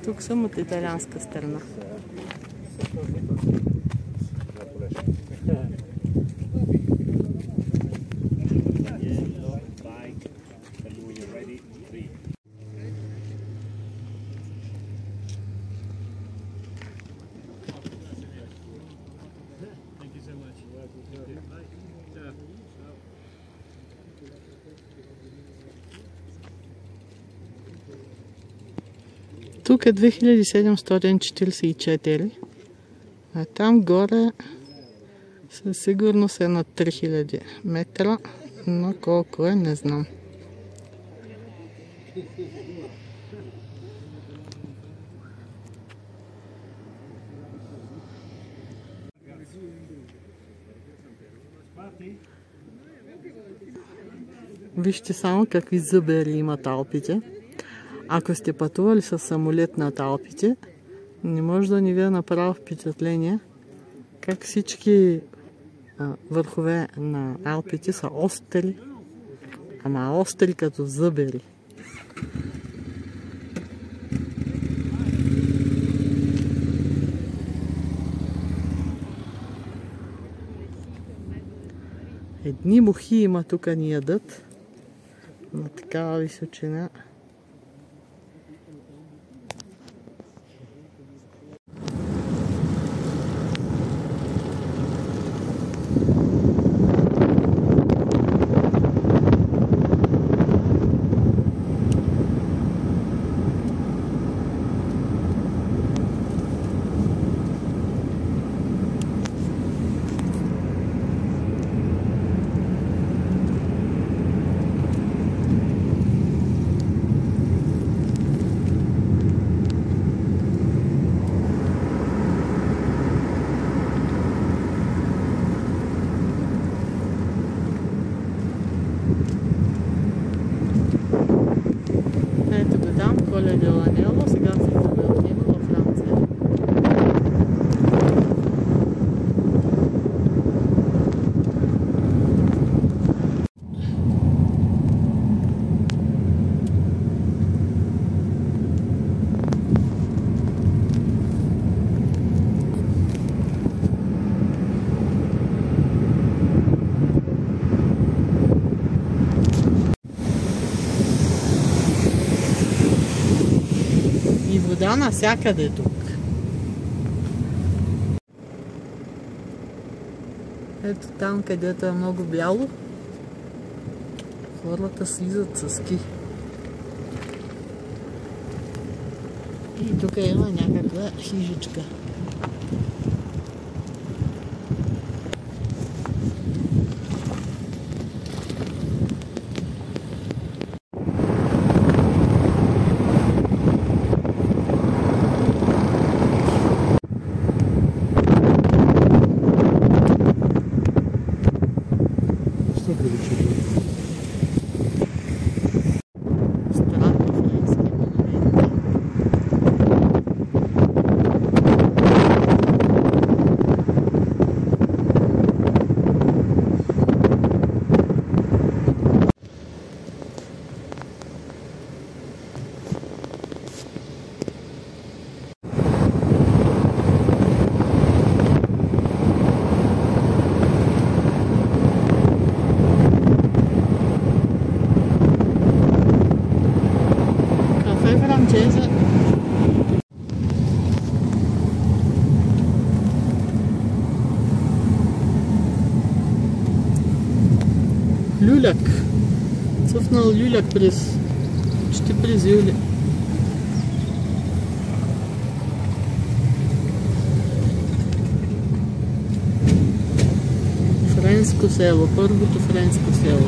Тук съм от италианска страна. Тук е 2744, а там горе със сигурност е на 3000 метра, но колко е, не знам. Вижте само какви зъбери имат Алпите. Ако сте пътували с самолет над Алпите, не може да ни ви направи впечатление как всички върхове на Алпите са остри, ама остри като зъбери. Едни мухи има тук ни ядат на такава височина. Вода навсякъде тук. Ето там, където е много бяло, хората слизат с ски. И тук има някаква хижичка. Люляк. Цъфнал люляк почти през юли. Френско село, първото френско село.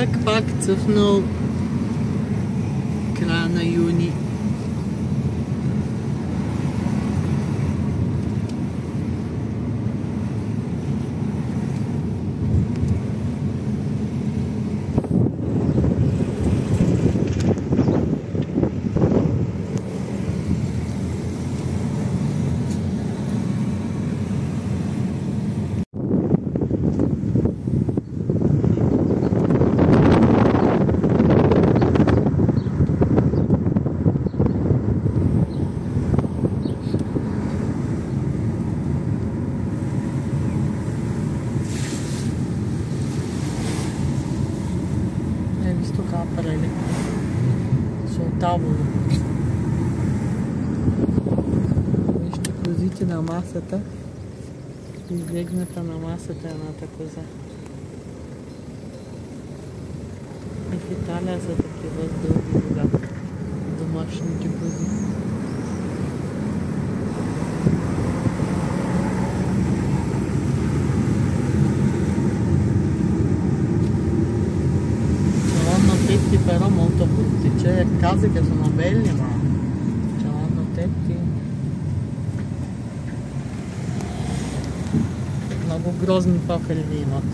човек пак цъфнал края на юни. Visto caprele sul tavolo. Вижте козите на масата. Излегната на масата е едната коза. И в Италия са такива с дълги рога. Домашните кози. Tetti però molto brutti, c'è case che sono belle ma hanno tetti много грозни пахалини имат.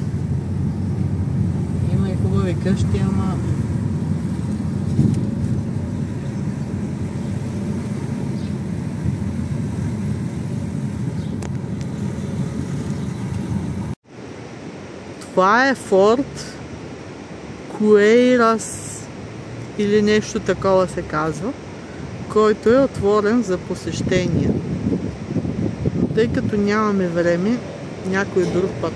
Има и хубави къщи, ама това е форт Куейрас или нещо такова се казва, който е отворен за посещение. Тъй като нямаме време, някой друг път.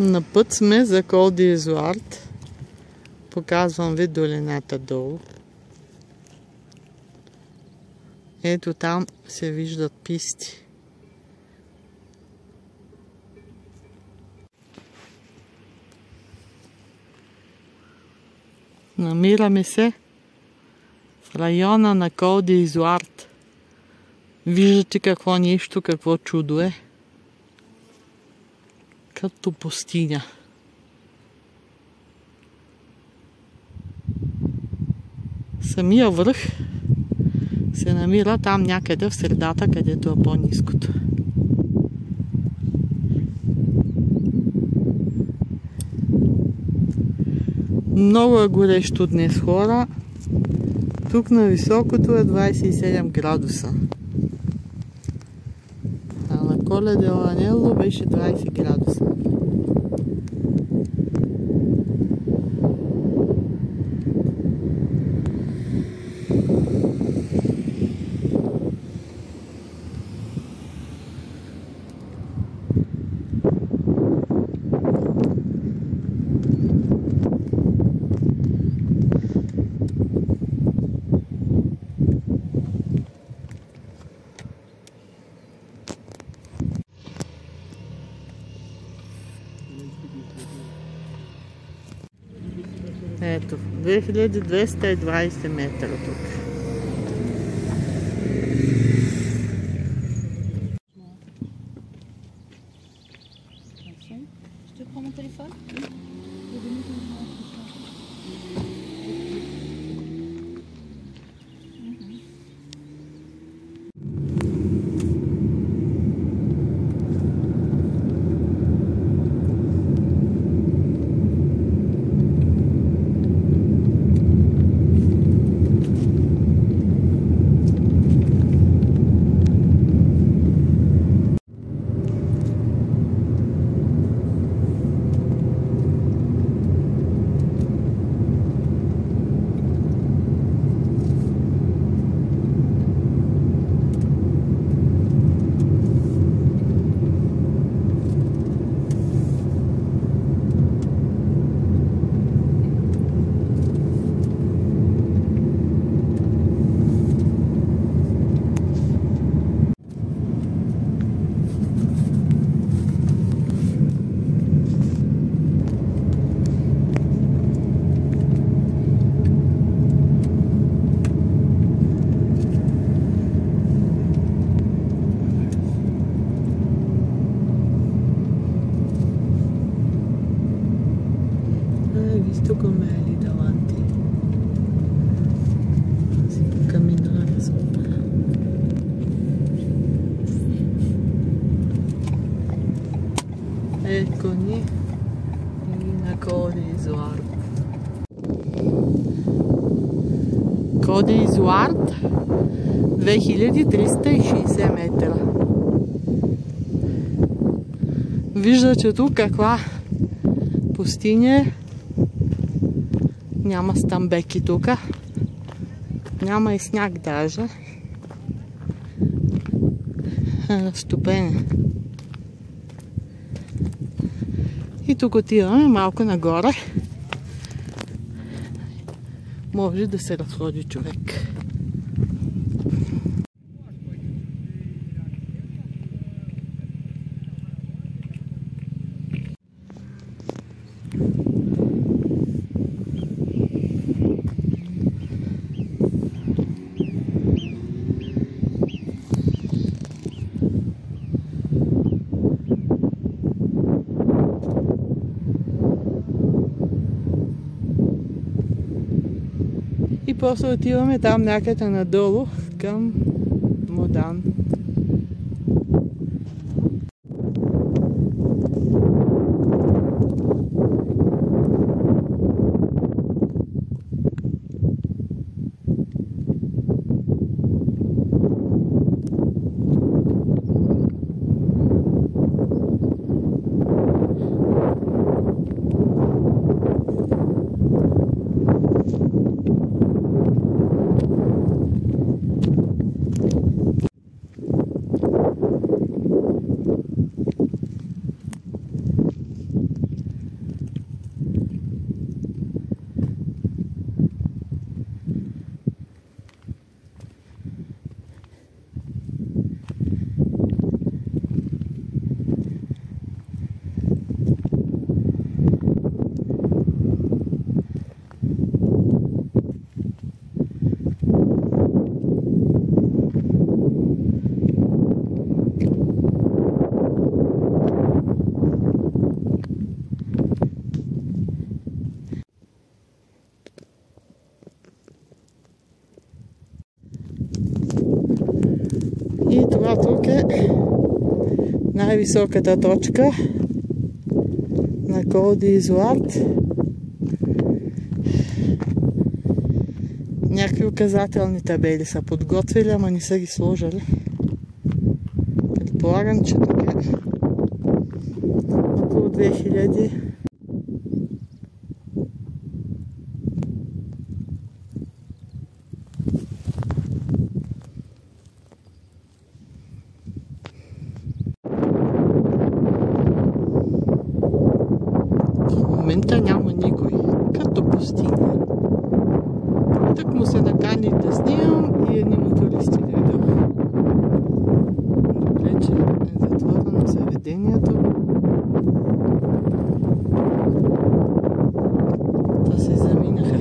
На път сме за Кол д'Изуард. Показвам ви долината долу. Ето там се виждат писти. Намираме се в района на Кол д'Изуард. Виждате какво нещо, какво чудо е. Като пустиня. Самия връх се намира там някъде в средата, където е по-ниското. Много е горещо днес, хора. Тук на високото е 27 градуса. А на Коле дел'Анелло беше 20 градуса. Ето, 2220 метра тук. Je te prends mon téléphone? d'Izoard. Коде Изуард, 2360 метра. Виждате тук каква пустиня е. Няма стамбеки тук. Няма и сняг даже. Разтопене. И тук отиваме малко нагоре. Може да се разходи човек. И после отиваме там някъде надолу към Модан. И това тук е най-високата точка на Кол d'Izoard. Някакви указателни табели са подготвили, ама не са ги сложили. Предполагам, че тук е около 2000. В момента няма никой, като пустиня. Так му се накани да снимам и едни мотористи дойдоха. Добре, че е затворено заведението. Та се заминаха.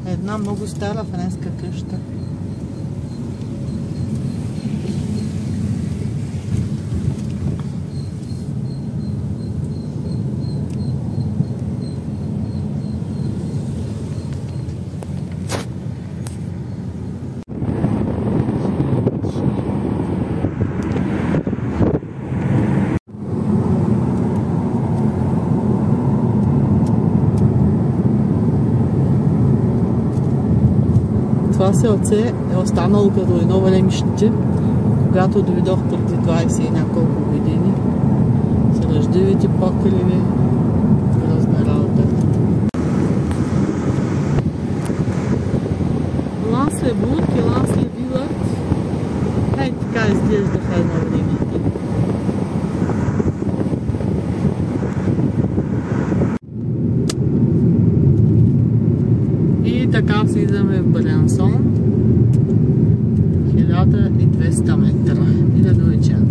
Една много стара френска къща. Това селце е останало като едно времешните, когато дойдох преди 20 и няколко години. С ръждивите покриви, разна работа. Ланслебург и Ланслевилът, ей така изглеждаха едно време. И така слизаме в Бриансон, 1200 метра и да довечера.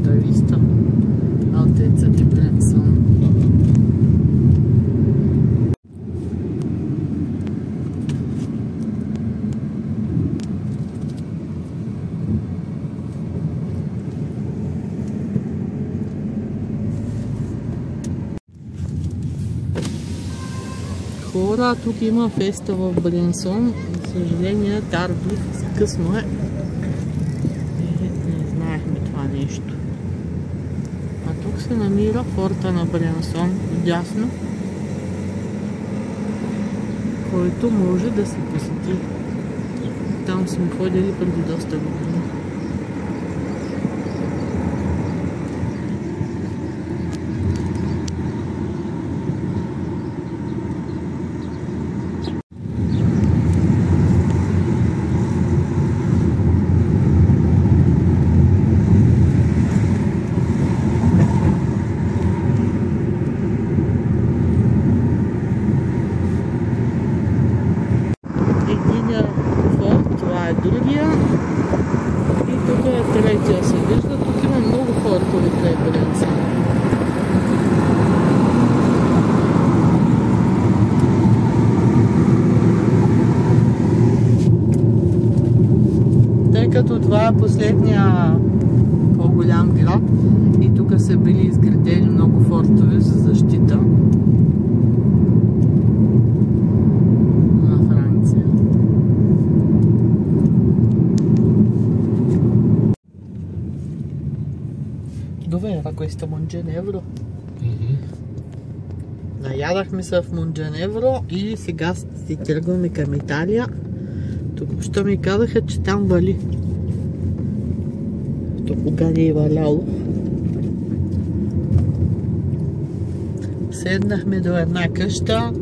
хора. Тук има феста в Бренсон. За съжаление, Тардив, късно е. Не знаехме това нещо. А тук се намира форта на Бренсон, дясно, който може да се посети. Там сме ходили преди доста години. Другия и тук е третия се вижда. Тук има много фортове край Бренсон. Тъй като това е последния по-голям град и тук са били изградени много фортове за защита. Dove era questo Montenegro? Наядахме се в Монтенегро и сега си тръгваме към Италия. Тук що ми казаха, че там вали. То кога не е валяло. Седнахме до една къща,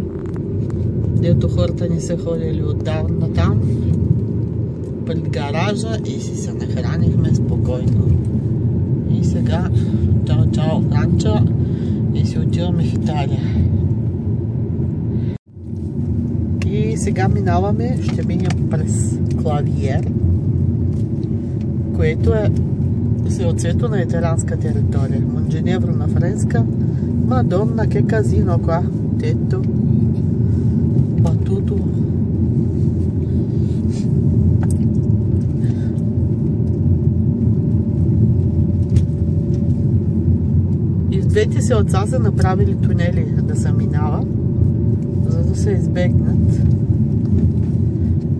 дето хората ни са ходили отдавна там, пред гаража и си се нахранихме спокойно. И сега, чао Франча, и си отиваме в Италия. И сега минаваме, ще минем през Клавиер, което е сърцето на италианска територия. Монтенегро на френска, Madonna che casino qua, tetto, battuto. Двете селца са направили тунели да се минава, за да се избегнат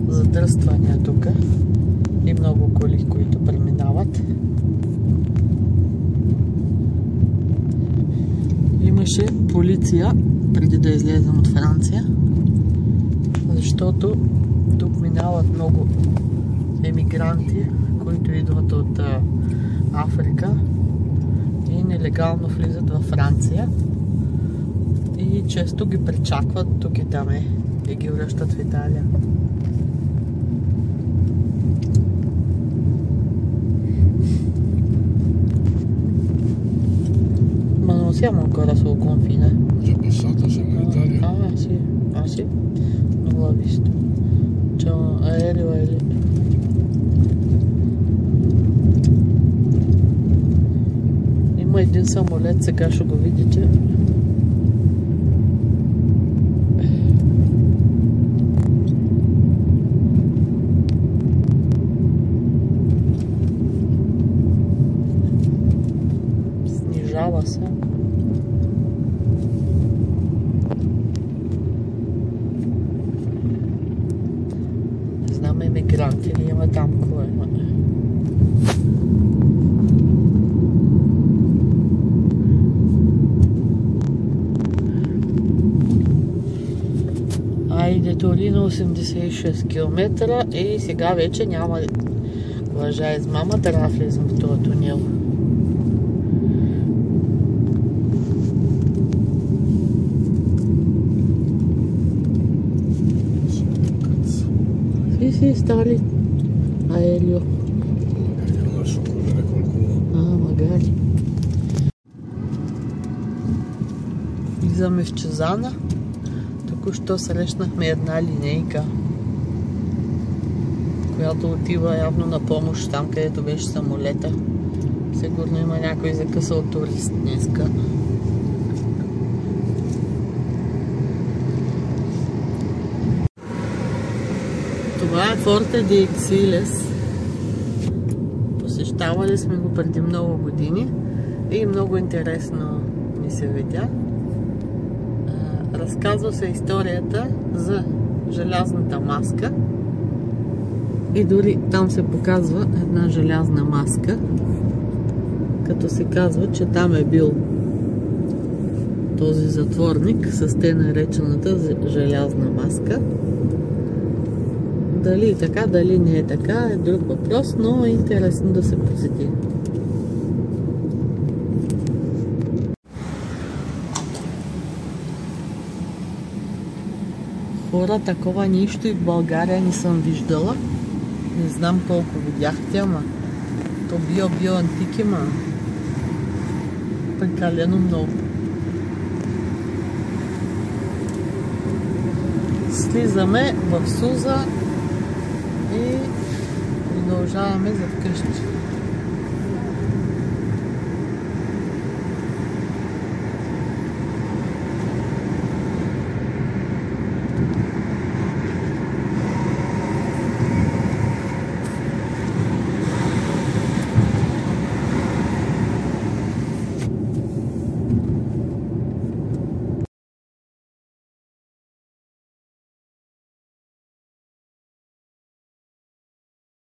задръствания тук и много коли, които преминават. Имаше полиция преди да излезем от Франция, защото тук минават много емигранти, които идват от Африка и нелегално влизат във Франция и често ги пречакват тук и там и ги връщат в Италия. Ma non siamo ancora sul confine. Già passato, siamo in Italia. Ah sì, non l'ho visto. C'è un aereo lì. Има един самолет, сега ще го видите. Снижава се. Не знам, емигранти ли има там, кое има. Айде Торино 86 км и сега вече няма лъжа измама, трябва да влезем в този тунел. Sì, sta lì aereo. Magari lo lascio correre qualcuno. Ah, magari. Влизаме в Чезана. Току-що срещнахме една линейка, която отива явно на помощ там, където беше самолета. Сигурно има някой закъсал турист днеска. Това е Форте ди Иксилес. Посещавали сме го преди много години и много интересно ни се видя. Разказва се историята за желязната маска и дори там се показва една желязна маска, като се казва, че там е бил този затворник с те наречената желязна маска. Дали е така, дали не е така е друг въпрос, но е интересно да се посети. Хора, такова нищо и в България не съм виждала. Не знам колко видяхте, ама то био антики, ма прекалено много. Слизаме в Суза и продължаваме за вкъщи.